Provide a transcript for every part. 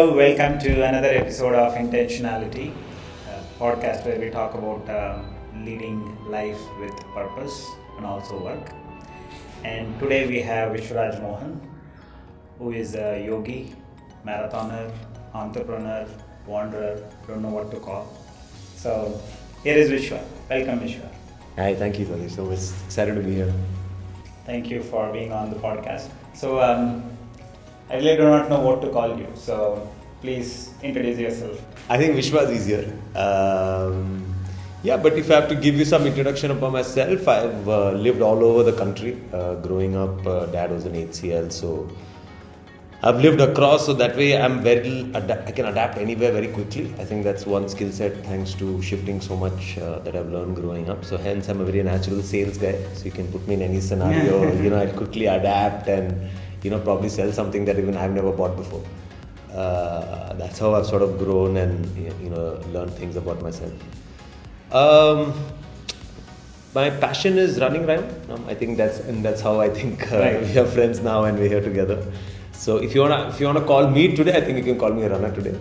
Hello, welcome to another episode of Intentionality, a podcast where we talk about leading life with purpose and also work. And today we have Vishwaraj Mohan, who is a yogi, marathoner, entrepreneur, wanderer, don't know what to call. So here is Vishwa. Welcome, Vishwa. Hi, thank you for this. So excited to be here. Thank you for being on the podcast. So I really do not know what to call you. So please introduce yourself. I think Vishwa is easier. But if I have to give you some introduction about myself, I've lived all over the country. Growing up, dad was an HCL, so I've lived across. So that way, I can adapt anywhere very quickly. I think that's one skill set thanks to shifting so much that I've learned growing up. So hence, I'm a very natural sales guy. So you can put me in any scenario. I'd quickly adapt and probably sell something that even I've never bought before. That's how I've sort of grown and learned things about myself. My passion is running around. I think that's how I think we are friends now and we're here together. So if you wanna call me today, I think you can call me a runner today.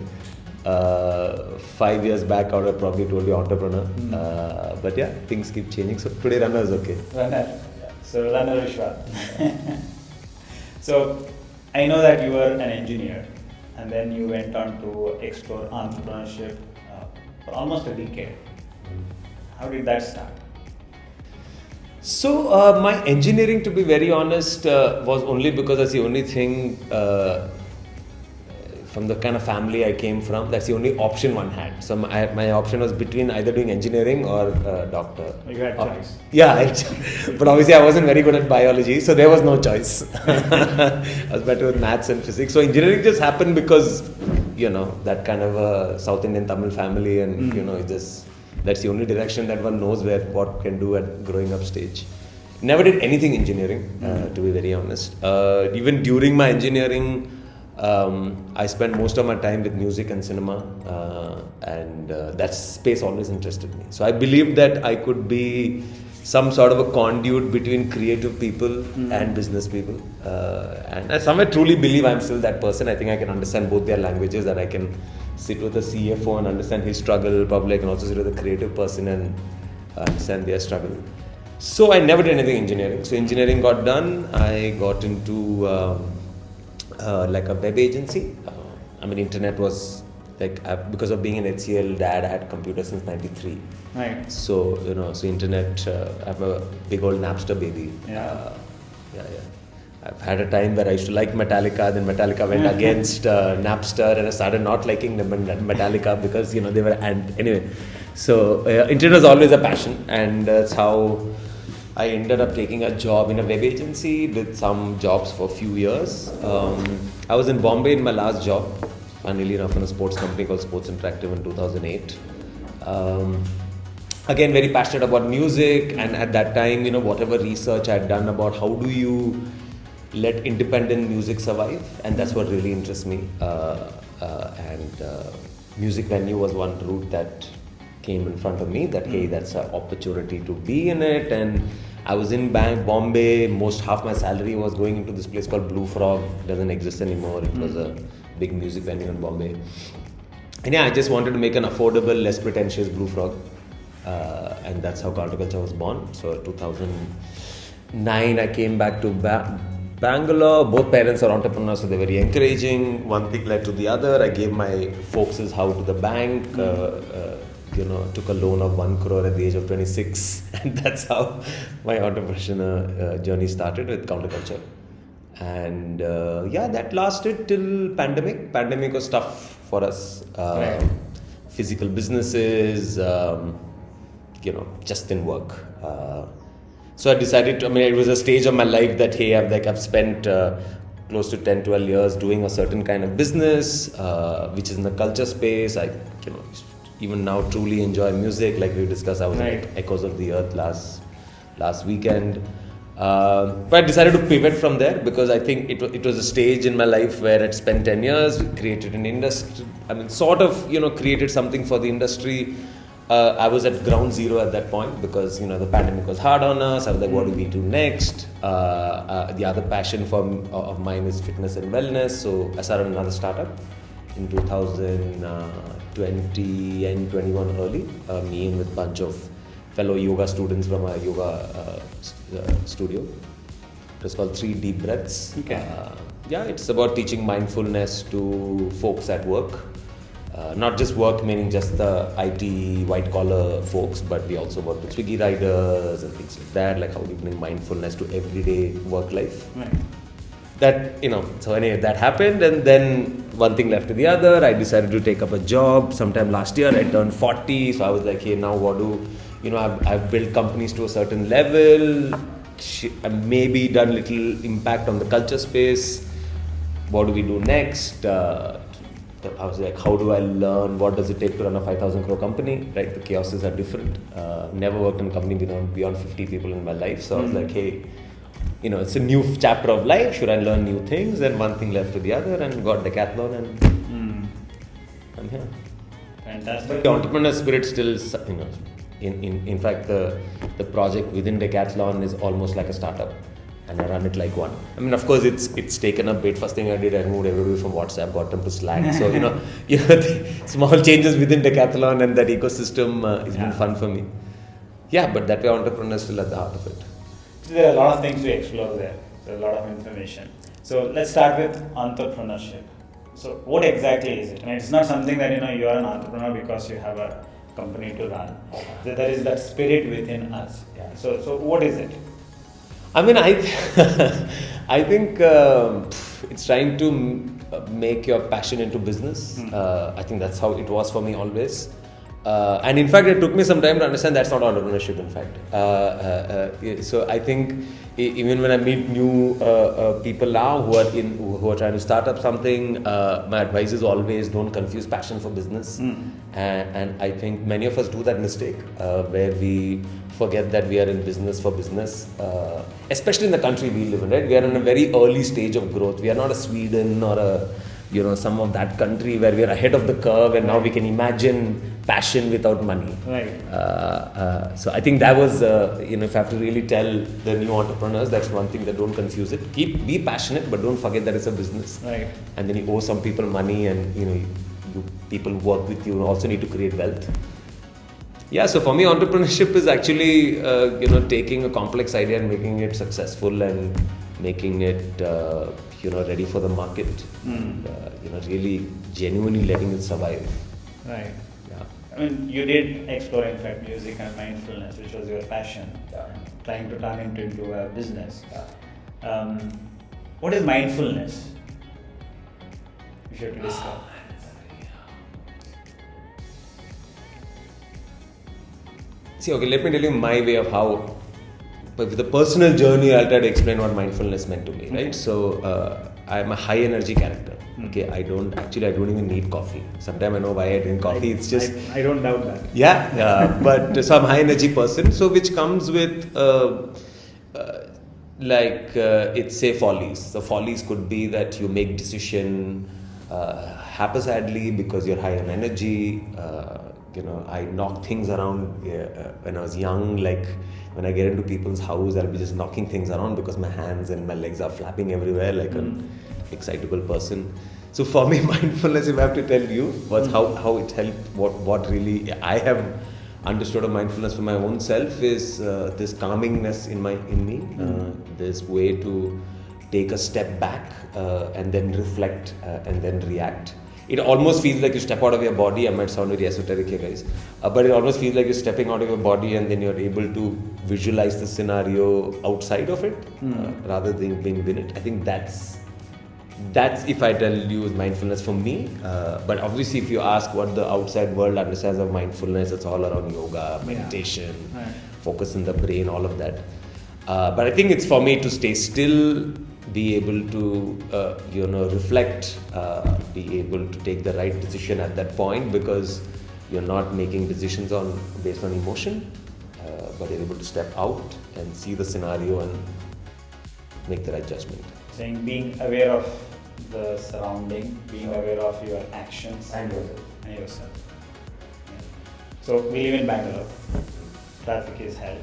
5 years back, I would have probably told you entrepreneur. But yeah, things keep changing. So today, runner is okay. Runner. So runner Vishwa. So I know that you were an engineer, and then you went on to explore entrepreneurship for almost a decade. How did that start? So my engineering, to be very honest, was only because that's the only thing from the kind of family I came from. That's the only option one had. So my option was between either doing engineering or doctor. You had choice. Yeah, but obviously I wasn't very good at biology, so there was no choice. I was better with maths and physics. So engineering just happened because that kind of a South Indian Tamil family, and that's the only direction that one knows what can do at growing up stage. Never did anything engineering, to be very honest. Even during my engineering, I spent most of my time with music and cinema, and that space always interested me. So I believed that I could be some sort of a conduit between creative people and business people. And I somewhere truly believe I'm still that person. I think I can understand both their languages, that I can sit with a CFO and understand his struggle. Probably I can also sit with a creative person and understand their struggle. So I never did anything engineering. So engineering got done. I got into like a web agency. Internet was because of being an HCL dad, I had computers since '93. Right. So so internet. I'm a big old Napster baby. Yeah. I've had a time where I used to like Metallica, then Metallica went against Napster, and I started not liking Metallica because they were anyway. So internet was always a passion, and that's how I ended up taking a job in a web agency, did some jobs for a few years. I was in Bombay in my last job, funnily enough, in a sports company called Sports Interactive in 2008. Again, very passionate about music, and at that time, whatever research I had done about how do you let independent music survive, and that's what really interests me. Music venue was one route that came in front of me, that hey, that's an opportunity to be in it. And I was in Bombay, half my salary was going into this place called Blue Frog. It doesn't exist anymore. It was a big music venue in Bombay, and I just wanted to make an affordable, less pretentious Blue Frog, and that's how Counterculture was born. So 2009 I came back to Bangalore. Both parents are entrepreneurs, so they're very encouraging. One thing led to the other. I gave my folks his house to the bank. Took a loan of 1 crore at the age of 26, and that's how my entrepreneur journey started with Counterculture. And that lasted till pandemic. Pandemic was tough for us. Right. Physical businesses, just didn't work. So I decided to, it was a stage of my life that, hey, I've spent close to 10, 12 years doing a certain kind of business, which is in the culture space. I, even now truly enjoy music. Like we discussed, I was at Echoes of the Earth last weekend. But I decided to pivot from there because I think it was a stage in my life where I'd spent 10 years, created an industry, created something for the industry. I was at ground zero at that point because the pandemic was hard on us. I was like, what do we do next? The other passion of mine is fitness and wellness, so I started another startup. in 2020 and 21 early. Me and with a bunch of fellow yoga students from our yoga studio. It was called 3 Deep Breaths. Okay. It's about teaching mindfulness to folks at work. Not just work, meaning just the IT white collar folks, but we also work with Swiggy riders and things like that, like how we bring mindfulness to everyday work life. Right. That, so anyway, that happened, and then one thing led to the other. I decided to take up a job sometime last year. I turned 40, so I was like, hey, now what do, I've built companies to a certain level, I've maybe done little impact on the culture space. What do we do next? I was like, how do I learn? What does it take to run a 5,000 crore company? Right, the chaoses are different. Never worked in a company beyond 50 people in my life. So I was like, hey, it's a new chapter of life. Should I learn new things? And one thing led to the other, and got Decathlon, and I'm here. Fantastic. But the entrepreneur spirit still, in fact, the project within Decathlon is almost like a startup. And I run it like one. I mean, of course, it's taken a bit. First thing I did, I moved everybody from WhatsApp, got them to Slack. So the small changes within Decathlon and that ecosystem has been fun for me. Yeah, but that way, entrepreneurs still at the heart of it. There are a lot of things to explore there. There's a lot of information. So let's start with entrepreneurship. So what exactly is it? I mean, it's not something that you are an entrepreneur because you have a company to run. There is that spirit within us. Yeah. So what is it? I mean, I think it's trying to make your passion into business. I think that's how it was for me always. And in fact, it took me some time to understand that's not entrepreneurship, in fact. So I think even when I meet new people now who are trying to start up something, my advice is always don't confuse passion for business. And I think many of us do that mistake where we forget that we are in business for business, especially in the country we live in, right? We are in a very early stage of growth. We are not a Sweden or a some of that country where we are ahead of the curve, and now we can imagine passion without money. Right. So I think that was, if I have to really tell the new entrepreneurs, that's one thing, that don't confuse it. Be passionate, but don't forget that it's a business. Right. And then you owe some people money, and people work with you, also need to create wealth. Yeah, so for me, entrepreneurship is actually, taking a complex idea and making it successful and making it, ready for the market. And, really genuinely letting it survive. Right. Yeah. I mean, you did explore, in fact, music and mindfulness, which was your passion. Yeah. Trying to turn it into a business. Yeah. What is mindfulness? We should discuss. See, okay, let me tell you my way of how, but with the personal journey, I'll try to explain what mindfulness meant to me, right? So, I'm a high energy character. Okay, I don't even need coffee. Sometimes I know why I drink coffee. It's just I don't doubt that. Yeah, but so I'm a high energy person. So which comes with it's say follies. The follies could be that you make decision haphazardly because you're high on energy. I knock things around when I was young. Like when I get into people's house, I'll be just knocking things around because my hands and my legs are flapping everywhere like an excitable person. So for me, mindfulness, if I have to tell you, was how it helped. What really I have understood of mindfulness for my own self is this calmingness in me. This way to take a step back and then reflect and then react. It almost feels like you step out of your body. I might sound very esoteric here, guys, but it almost feels like you're stepping out of your body and then you're able to visualize the scenario outside of it rather than being within it. I think that's if I tell you is mindfulness for me. But obviously, if you ask what the outside world understands of mindfulness, it's all around yoga, meditation, focus in the brain, all of that. But I think it's for me to stay still, be able to reflect, be able to take the right decision at that point, because you're not making decisions based on emotion, but you're able to step out and see the scenario and make the right judgment. Saying being aware of the surrounding, being aware of your actions And yourself. Yeah. So we live in Bangalore. Traffic is hell.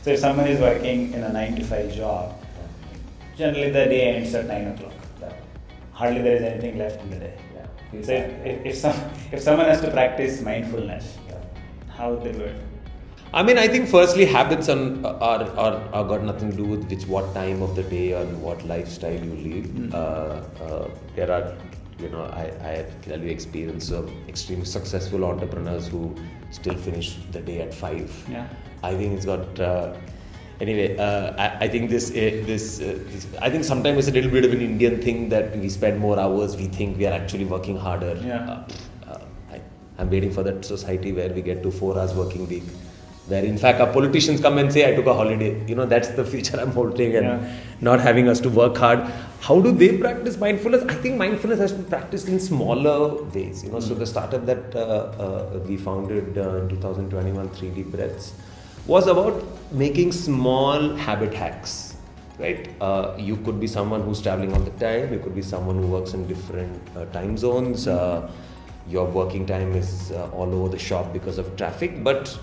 So if someone is working in a 9-to-5 job, generally the day ends at 9 o'clock. Hardly there is anything left in the day. So if someone has to practice mindfulness, how would they do it? I mean, I think firstly habits are got nothing to do with what time of the day or what lifestyle you live. There are, I tell you experience of extremely successful entrepreneurs who still finish the day at 5. Yeah. I think it's got. Anyway, I think this I think sometimes it's a little bit of an Indian thing that we spend more hours. We think we are actually working harder. Yeah. I'm waiting for that society where we get to 4 hours working week, where in fact our politicians come and say I took a holiday. That's the future I'm holding, and not having us to work hard. How do they practice mindfulness? I think mindfulness has to be practiced in smaller ways. So the startup that we founded in 2021, 3D Breaths, was about making small habit hacks, right? You could be someone who's traveling all the time. You could be someone who works in different time zones. Your working time is all over the shop because of traffic. But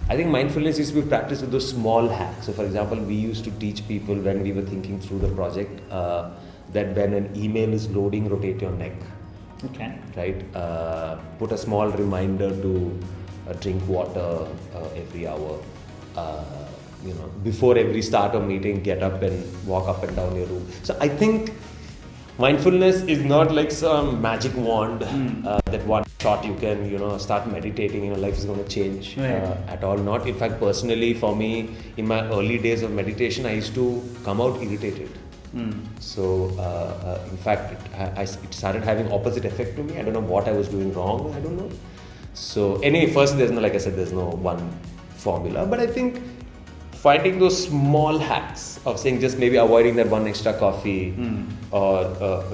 I think mindfulness used to be practiced with those small hacks. So for example, we used to teach people when we were thinking through the project that when an email is loading, rotate your neck. Okay. Right? Put a small reminder to drink water every hour. Before every start of meeting, get up and walk up and down your room. So I think mindfulness is not like some magic wand that one shot you can, start meditating, life is going to change at all. Not. In fact, personally, for me, in my early days of meditation, I used to come out irritated. So, in fact, it started having opposite effect to me. I don't know what I was doing wrong. I don't know. So, anyway, first, there's no one formula, but I think finding those small hacks of saying just maybe avoiding that one extra coffee or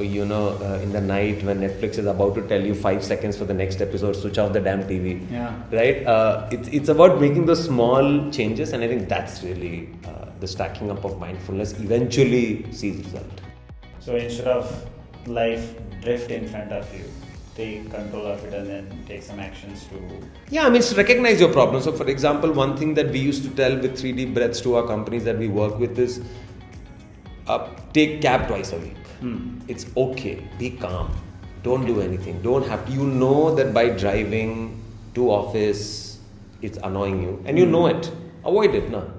in the night when Netflix is about to tell you 5 seconds for the next episode, switch off the damn TV. Right? It's about making those small changes, and I think that's really the stacking up of mindfulness eventually sees result. So instead of life drift in front of you, take control of it and then take some actions to... Yeah, I mean, recognize your problem. So for example, one thing that we used to tell with 3D Breaths to our companies that we work with is take cab twice a week. It's okay. Be calm. Don't do anything. Don't have to. You know that by driving to office, it's annoying you. And you know it. Avoid it. No?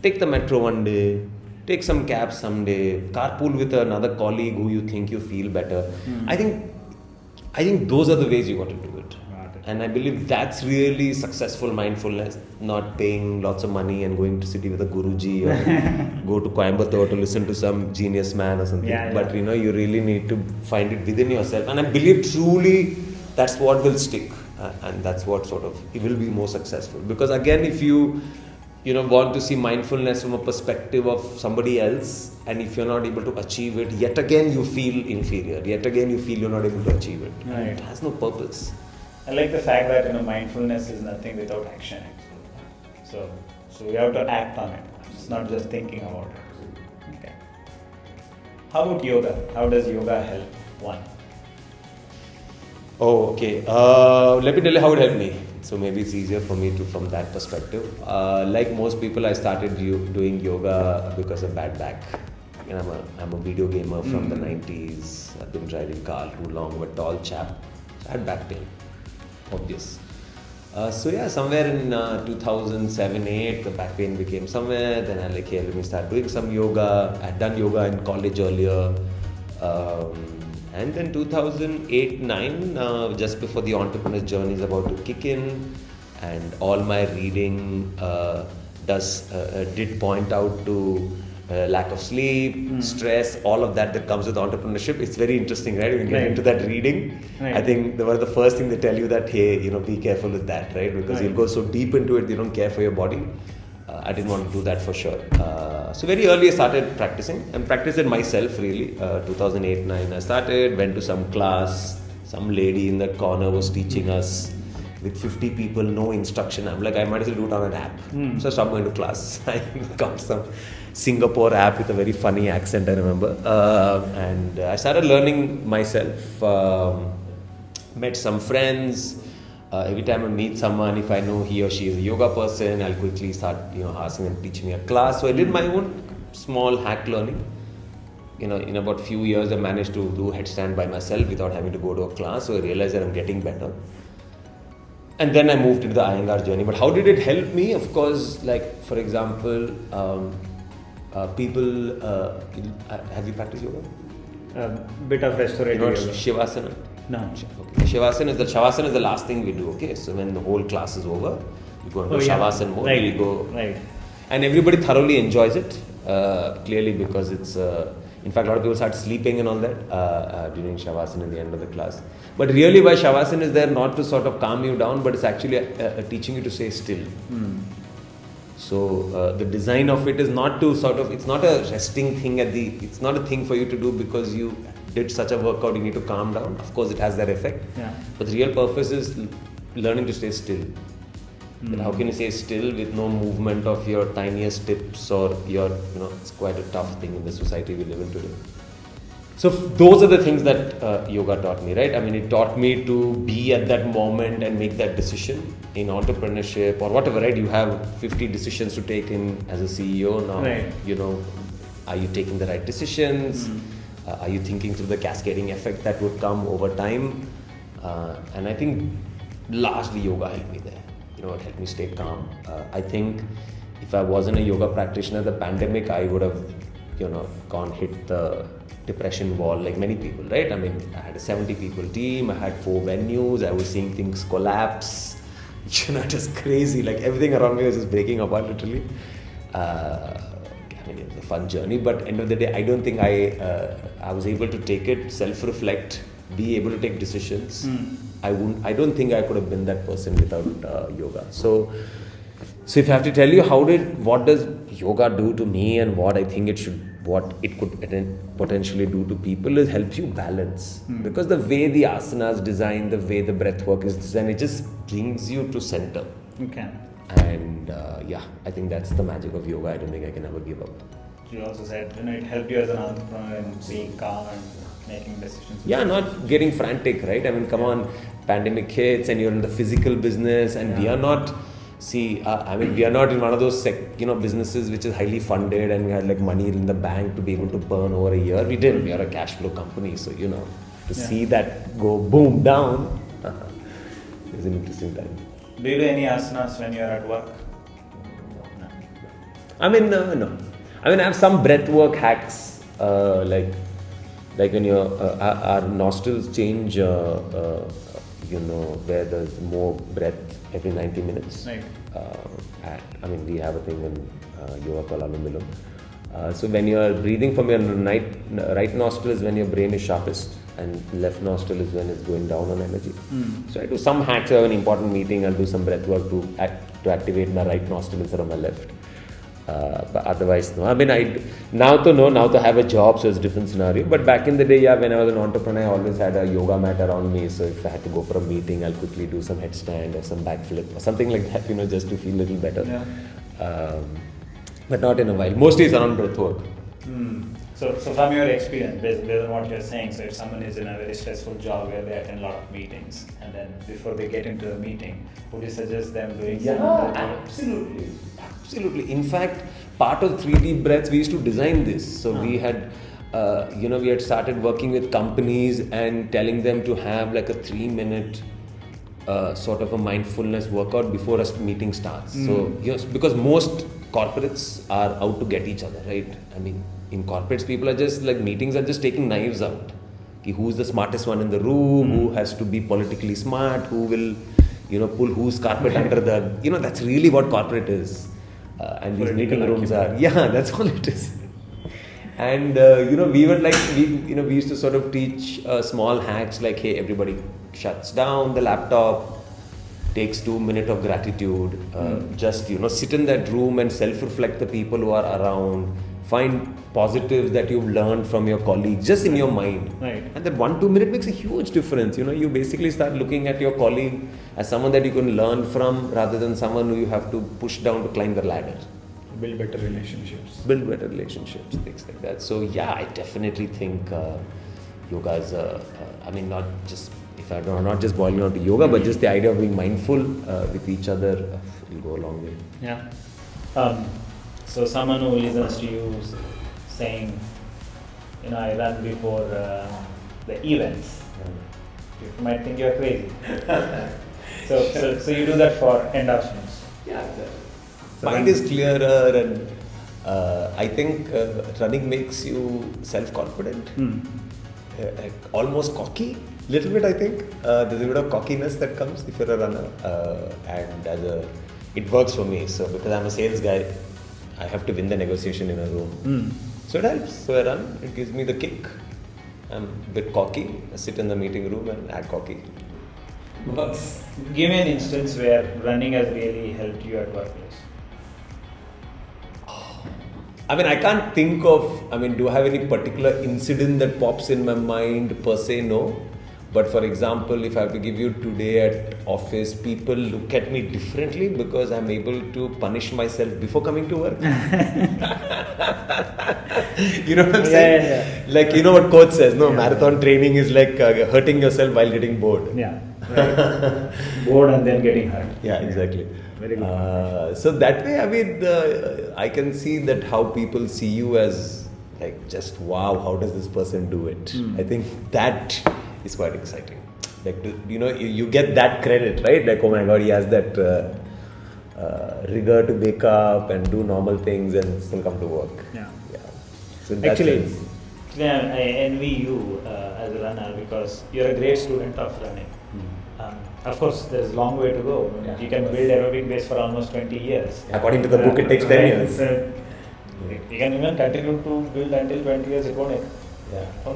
Take the metro one day. Take some cabs someday. Carpool with another colleague who you think you feel better. I think those are the ways you got to do it. And I believe that's really successful mindfulness, not paying lots of money and going to city with a Guruji or go to Coimbatore to listen to some genius man or something. But you really need to find it within yourself. And I believe truly that's what will stick. And that's what it will be more successful. Because again, if you want to see mindfulness from a perspective of somebody else, and if you're not able to achieve it, yet again you feel inferior. Yet again you feel you're not able to achieve it. Right. It has no purpose. I like the fact that mindfulness is nothing without action. So we have to act on it. It's not just thinking about it. Okay. How about yoga? How does yoga help one? Oh, okay. Let me tell you how it helped me. So maybe it's easier for me to from that perspective. Like most people, I started doing yoga because of bad back. I'm a video gamer from the 90s. I've been driving car too long, but tall chap. I had back pain. Obvious. Somewhere in 2007-8, the back pain became somewhere. Then I let me start doing some yoga. I'd done yoga in college earlier. And then 2008-9, just before the entrepreneur's journey is about to kick in, and all my reading did point out to lack of sleep, stress, all of that comes with entrepreneurship. It's very interesting, right? When you get into that reading, I think they were the first thing they tell you that, hey, be careful with that, right? Because you'll go so deep into it, you don't care for your body. I didn't want to do that for sure. So very early I started practicing and practiced it myself really. 2008-9 I started, went to some class. Some lady in that corner was teaching us with 50 people, no instruction. I'm like, I might as well do it on an app. So I stopped going to class. I got some Singapore app with a very funny accent, I remember. And I started learning myself. Met some friends. Every time I meet someone, if I know he or she is a yoga person, I'll quickly start, asking them to teach me a class. So I did my own small hack learning. in about few years, I managed to do headstand by myself without having to go to a class. So I realized that I'm getting better. And then I moved into the Iyengar journey. But how did it help me? Of course, like for example, people. Have you practiced yoga? A bit of restorative yoga. Shavasana? No. Okay. Shavasana is the last thing we do. Okay, so when the whole class is over, you go into Shavasana mode. Right. You go, right. And everybody thoroughly enjoys it. Clearly, because it's. In fact, a lot of people start sleeping and all that during Shavasana in the end of the class. But really, why Shavasana is there not to sort of calm you down, but it's actually teaching you to stay still. So the design of it is not to sort of, it's not a resting thing it's not a thing for you to do because you did such a workout, you need to calm down. Of course, it has that effect. Yeah. But the real purpose is learning to stay still. But how can you stay still with no movement of your tiniest tips or your, it's quite a tough thing in the society we live in today. So those are the things that yoga taught me, right? I mean, it taught me to be at that moment and make that decision in entrepreneurship or whatever, right? You have 50 decisions to take in as a CEO now. Right. Are you taking the right decisions? Are you thinking through the cascading effect that would come over time? And I think largely yoga helped me there. It helped me stay calm. I think if I wasn't a yoga practitioner, the pandemic, I would have, hit the depression wall like many people, right? I mean, I had a 70 people team, I had 4 venues, I was seeing things collapse, just crazy. Like everything around me was just breaking apart literally. It was a fun journey, but end of the day, I don't think I was able to take it, self-reflect, be able to take decisions. I don't think I could have been that person without yoga. So if I have to tell you what does yoga do to me and what I think what it could potentially do to people is help you balance. Because the way the asanas designed, the way the breath work is designed, it just brings you to center. Okay. And I think that's the magic of yoga. I don't think I can ever give up. You also said, it helped you as an entrepreneur in being calm and making decisions. Yeah, not getting frantic, right? I mean, come on, pandemic hits and you're in the physical business and we are not, we are not in one of those, businesses which is highly funded and we had like money in the bank to be able to burn over a year. We didn't. We are a cash flow company. So, see that go boom down, it's an interesting time. Do you do any asanas when you're at work? No. No. I have some breath work hacks, like when our nostrils change, where there's more breath every 90 minutes. Right. We have a thing in yoga called Anulom Vilom. So when you're breathing from your right nostril is when your brain is sharpest and left nostril is when it's going down on energy. So I do some hacks. I have an important meeting, I'll do some breath work to activate my right nostril instead of my left. But otherwise, no. Now to have a job, so it's a different scenario. But back in the day, when I was an entrepreneur, I always had a yoga mat around me. So if I had to go for a meeting, I'll quickly do some headstand or some backflip or something like that, just to feel a little better. Yeah. But not in a while. Mostly it's around breath work. So from your experience, based on what you're saying, so if someone is in a very stressful job where they attend a lot of meetings, and then before they get into a meeting, would you suggest them doing some breath work? Absolutely. In fact, part of 3D breaths, we used to design this. So we had, we had started working with companies and telling them to have like a 3-minute sort of a mindfulness workout before a meeting starts. So, because most corporates are out to get each other, right? In corporates, people are just like, meetings are just taking knives out. Who's the smartest one in the room, who has to be politically smart, who will, pull whose carpet under the, that's really what corporate is. And these meeting rooms are, that's all it is. And, we were like, we used to sort of teach small hacks like, hey, everybody shuts down the laptop, takes 2 minutes of gratitude, just, sit in that room and self-reflect the people who are around, find positives that you've learned from your colleagues just in your mind. Right. And that 1-2 minutes makes a huge difference. You basically start looking at your colleague as someone that you can learn from rather than someone who you have to push down to climb the ladder. Build better relationships, things like that. So I definitely think yoga is not just boiling down to yoga, but just the idea of being mindful with each other will go a long way. Yeah. So someone who listens to you saying, I run before the events. People might think you're crazy. So you do that for endorphins. Yeah, mind is clearer, and I think running makes you self-confident, almost cocky, little bit. I think there's a bit of cockiness that comes if you're a runner, and it works for me. So because I'm a sales guy, I have to win the negotiation in a room. So it helps. So I run. It gives me the kick. I'm a bit cocky. I sit in the meeting room and act cocky. Works. Give me an instance where running has really helped you at workplace. I mean, I can't think of, do I have any particular incident that pops in my mind per se? No. But for example, if I have to give you today at office, people look at me differently because I'm able to punish myself before coming to work. You know what I'm saying? Yeah. Like, you know what coach says, no, marathon training is like hurting yourself while getting bored. Yeah, right. Bored and then getting hurt. Yeah, exactly. Very good. So that way, I can see that how people see you as like just wow, how does this person do it? I think that is quite exciting. Like you get that credit, right? Like, oh my God, he has that rigor to wake up and do normal things and still come to work. Yeah. So actually, I envy you as a runner because you're a great student of running. Of course, there's a long way to go. Yeah, you can build aerobic base for almost 20 years. According to the book, it takes 10 years. You can even continue to build until 20 years, it won't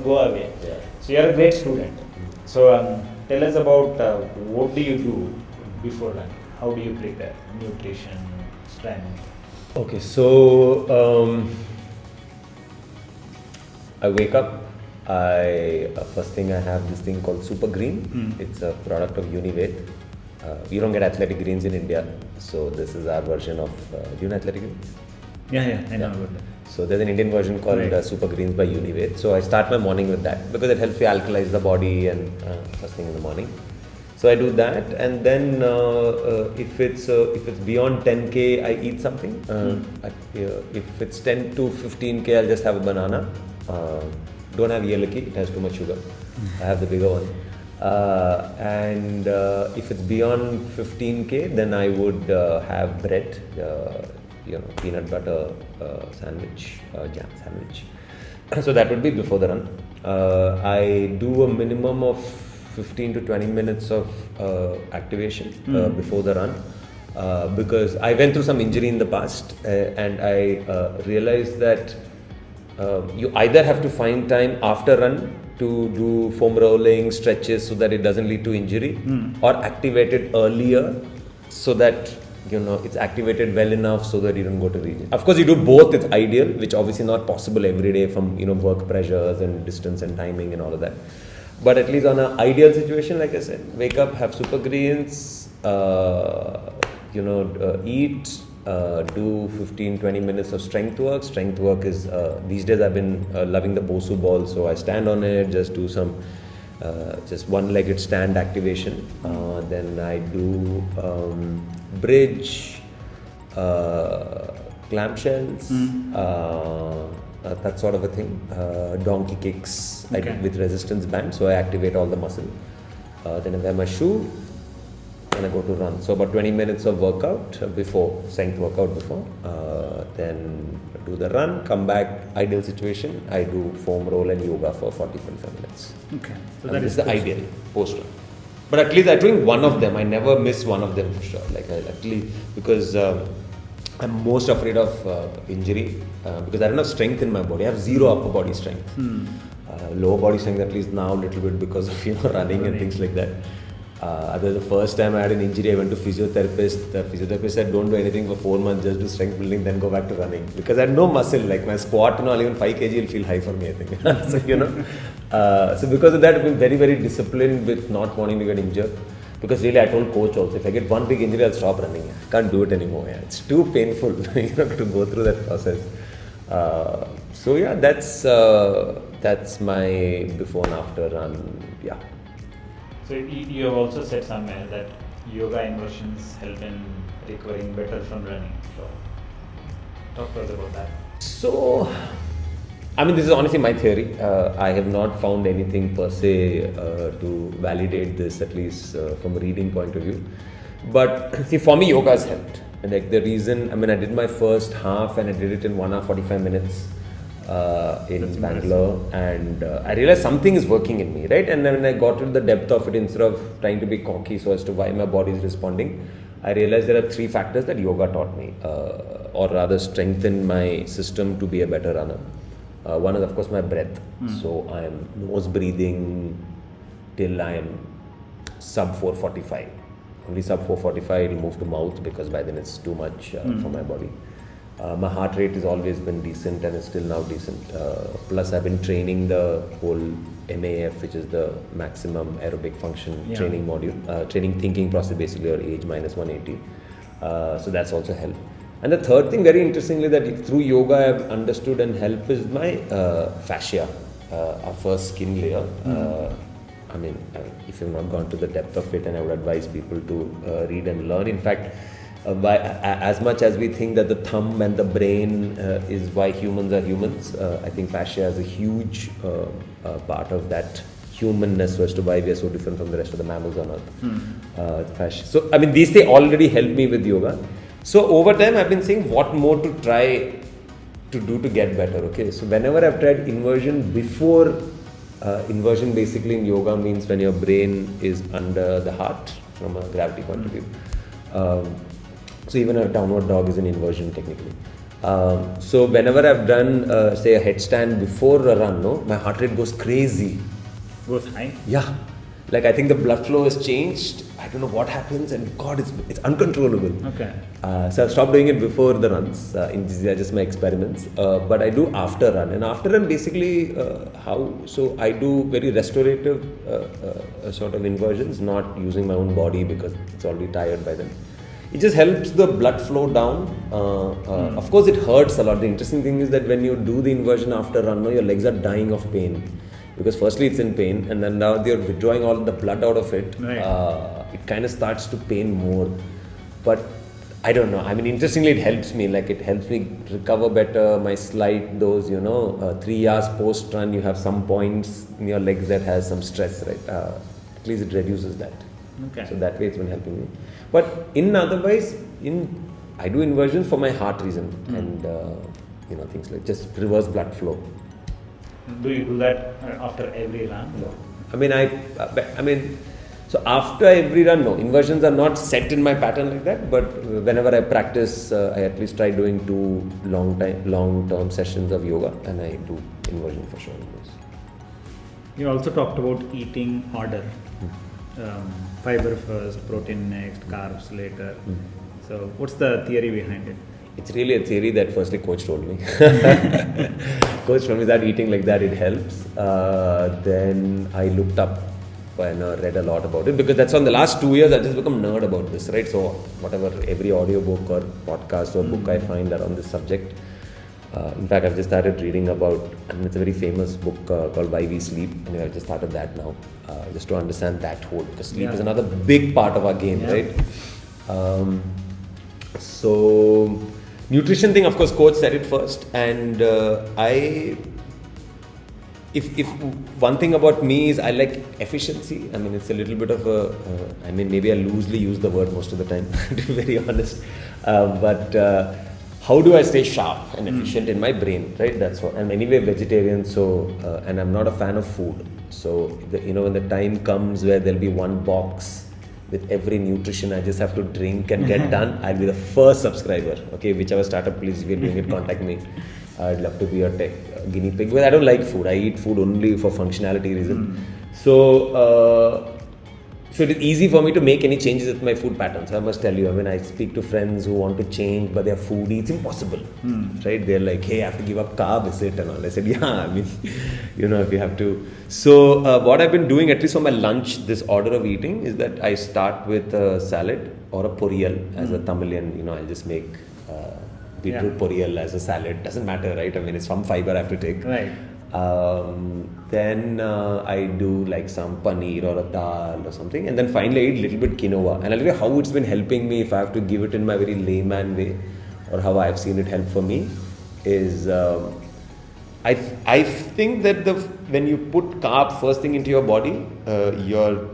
go away. Yeah. So you're a great student. So tell us about what do you do before running? How do you prepare? Nutrition, strength? Okay, so I wake up. First thing I have this thing called Super Green. It's a product of Univate. We don't get athletic greens in India, so this is our version of. Do you know athletic greens? Yeah, I know about that. So there's an Indian version called Super Greens by Univate. So I start my morning with that because it helps you alkalize the body and first thing in the morning. So I do that, and then if it's beyond 10k, I eat something. If it's 10 to 15k, I'll just have a banana. Don't have yelaki, it has too much sugar. I have the bigger one. And if it's beyond 15k, then I would have bread, peanut butter sandwich, jam sandwich. So that would be before the run. I do a minimum of 15 to 20 minutes of activation before the run because I went through some injury in the past and I realized that you either have to find time after run to do foam rolling, stretches so that it doesn't lead to injury, or activate it earlier so that it's activated well enough so that you don't go to region. Of course, you do both, it's ideal, which obviously not possible every day from work pressures and distance and timing and all of that. But at least on an ideal situation, like I said, wake up, have super greens, eat, do 15-20 minutes of strength work. Strength work is, these days I've been loving the Bosu ball, so I stand on it, just do some just one-legged stand activation. Then I do bridge, clamshells, that sort of a thing. Donkey kicks with resistance band, so I activate all the muscle. Then I wear my shoe and I go to run. So about 20 minutes of workout before, strength workout before. Then do the run, come back, ideal situation, I do foam roll and yoga for 40-45 minutes. Okay. So that is the ideal post-run. But at least I'm doing one of them. I never miss one of them for sure. Like I actually, because I'm most afraid of injury because I don't have strength in my body. I have zero upper body strength. Lower body strength at least now a little bit because of running and things like that. The first time I had an injury, I went to physiotherapist. The physiotherapist said, don't do anything for 4 months, just do strength building, then go back to running. Because I had no muscle, like my squat and all, even 5 kg will feel high for me, I think. So because of that, I've been very, very disciplined with not wanting to get injured. Because really, I told coach also, if I get one big injury, I'll stop running. I can't do it anymore. Yeah. It's too painful to go through that process. So yeah, that's my before and after run. Yeah. So you have also said somewhere that yoga inversions help in recovering better from running. So talk to us about that. So I mean, this is honestly my theory. I have not found anything per se to validate this, at least from a reading point of view. But see, for me, yoga has helped. And like the reason, I mean, I did my first half and I did it in 1 hour 45 minutes in Bangalore, and I realized something is working in me, right? And then when I got to the depth of it, instead of trying to be cocky so as to why my body is responding, I realized there are 3 factors that yoga taught me, or rather strengthened my system to be a better runner. One is, of course, my breath. So I am nose breathing till I am sub 445. Only sub 445 it will move to mouth, because by then it's too much for my body. My heart rate has always been decent and is still now decent. Plus I've been training the whole MAF, which is the maximum aerobic function training module, training thinking process, basically, or age minus 180. So that's also helped. And the third thing, very interestingly, that through yoga I have understood and helped is my fascia, our first skin layer. I mean, if you've not gone to the depth of it, and I would advise people to read and learn. In fact, as much as we think that the thumb and the brain is why humans are humans, I think fascia is a huge part of that humanness as to why we are so different from the rest of the mammals on earth. Fascia. So, I mean, these things already helped me with yoga. So, over time, I've been saying what more to try to do to get better. Okay, so whenever I've tried inversion before, inversion basically in yoga means when your brain is under the heart from a gravity point of view. So even a downward dog is an inversion technically. So whenever I've done say a headstand before a run, no, my heart rate goes crazy. Goes high? Yeah. Like I think the blood flow has changed. I don't know what happens, and God, it's uncontrollable. Okay. So I've stopped doing it before the runs. These are just my experiments. But I do after run, and after run basically so I do very restorative sort of inversions, not using my own body because it's already tired by then. It just helps the blood flow down. Of course, it hurts a lot. The interesting thing is that when you do the inversion after run, no, your legs are dying of pain. Because firstly it's in pain, and then now they're withdrawing all the blood out of it. Right. It kind of starts to pain more. But I don't know. I mean, interestingly, it helps me. Like it helps me recover better. My slide, those 3 hours post run, you have some points in your legs that has some stress, right? At least it reduces that. Okay. So that way it's been helping me. But otherwise, I do inversions for my heart reason, and things like just reverse blood flow. Do you do that after every run? No. I mean, so after every run, no. Inversions are not set in my pattern like that, but whenever I practice, I at least try doing 2 long-term sessions of yoga, and I do inversion for sure. You also talked about eating order. Fiber first, protein next, carbs later. So what's the theory behind it? It's really a theory that firstly coach told me. Coach told me that eating like that, it helps. Then I looked up and read a lot about it, because that's on the last 2 years I've just become nerd about this, right? So whatever, every audiobook or podcast or book I find around this subject. In fact, I've just started reading about, it's a very famous book called Why We Sleep, and I've just started that now, just to understand that whole, because sleep is another big part of our game, right? So nutrition thing, of course, coach said it first, and if one thing about me is I like efficiency. I mean, it's a little bit of maybe I loosely use the word most of the time, to be very honest. But how do I stay sharp and efficient in my brain, right? That's what. I'm anyway vegetarian, so and I'm not a fan of food. So when the time comes where there'll be one box with every nutrition I just have to drink and get done, I'll be the first subscriber. Okay, whichever startup, please, if you're doing it, contact me. I'd love to be your tech guinea pig. Well, I don't like food. I eat food only for functionality reason. So it is easy for me to make any changes with my food patterns. I must tell you, when I speak to friends who want to change, but their foodie, it's impossible, right? They're like, hey, I have to give up carb, is it? And all. I said, yeah, I mean, if you have to. So what I've been doing, at least for my lunch, this order of eating, is that I start with a salad or a poriyal. As a Tamilian, I'll just make beetroot poriyal as a salad. Doesn't matter, right? I mean, it's some fiber I have to take. Right. Then I do like some paneer or a dal or something, and then finally I eat a little bit quinoa. And I'll tell you how it's been helping me, if I have to give it in my very layman way, or how I've seen it help for me, is I think that when you put carb first thing into your body, your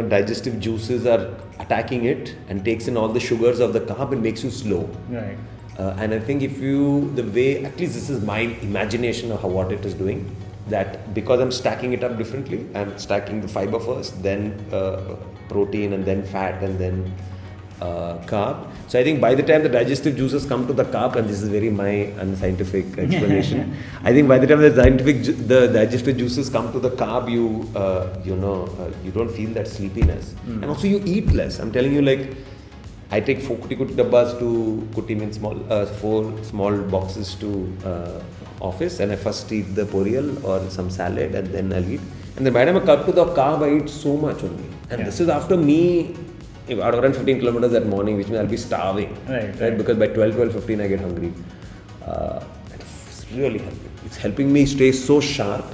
digestive juices are attacking it and takes in all the sugars of the carb and makes you slow. Right. And I think the way, at least this is my imagination of what it is doing, that because I'm stacking it up differently, I'm stacking the fiber first, then protein, and then fat, and then carb. So I think by the time the digestive juices come to the carb, and this is very my unscientific explanation, I think by the time the digestive juices come to the carb, you don't feel that sleepiness, and also you eat less. I'm telling you, like, I take 4 kuti dabbas to kuti means 4 small boxes to office, and I first eat the poriyal or some salad, and then I'll eat. And then by the time I cut to the carb, I eat so much only. And this is after me, I'd run 15 kilometers that morning, which means I'll be starving. Right? Because by 12:15 I get hungry. It's really helping. It's helping me stay so sharp.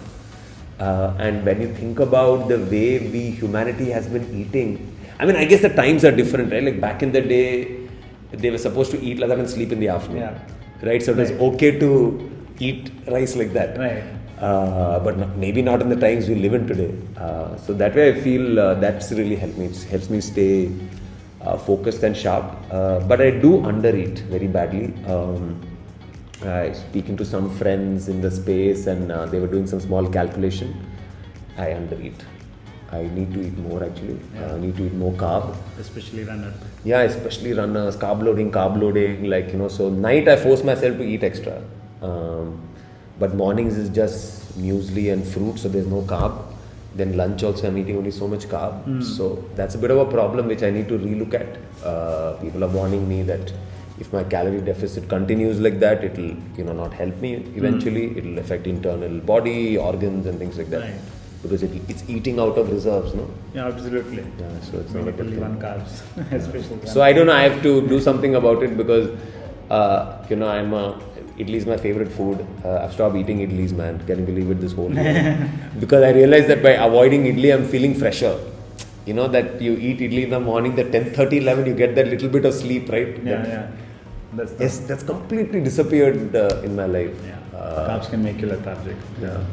And when you think about the way humanity has been eating, I mean, I guess the times are different, right? Like back in the day, they were supposed to eat like that and sleep in the afternoon. Yeah. Right? So it was okay to eat rice like that. Right. But maybe not in the times we live in today. So that way I feel that's really helped me. It helps me stay focused and sharp. But I do undereat very badly. I speaking to some friends in the space, and they were doing some small calculation. I undereat. I need to eat more actually. I need to eat more carb. Especially runners. Yeah, especially runners, carb loading, like, so night I force myself to eat extra. But mornings is just muesli and fruit, so there's no carb. Then lunch also I'm eating only so much carb. So that's a bit of a problem which I need to relook at. People are warning me that if my calorie deficit continues like that, it'll not help me eventually. It'll affect internal body, organs and things like that. Right. Because it's eating out of reserves, no? Yeah, absolutely. Yeah, so it's We not a need to good live thing. on carbs, especially. So I don't know, I have to do something about it because, idli is my favorite food. I've stopped eating idlis, man. Can you believe it this whole year? Because I realized that by avoiding idli, I'm feeling fresher. You know that you eat idli in the morning, that 10:30, 11, you get that little bit of sleep, right? Yeah. That's completely disappeared in my life. Carbs can make you lethargic. Yeah.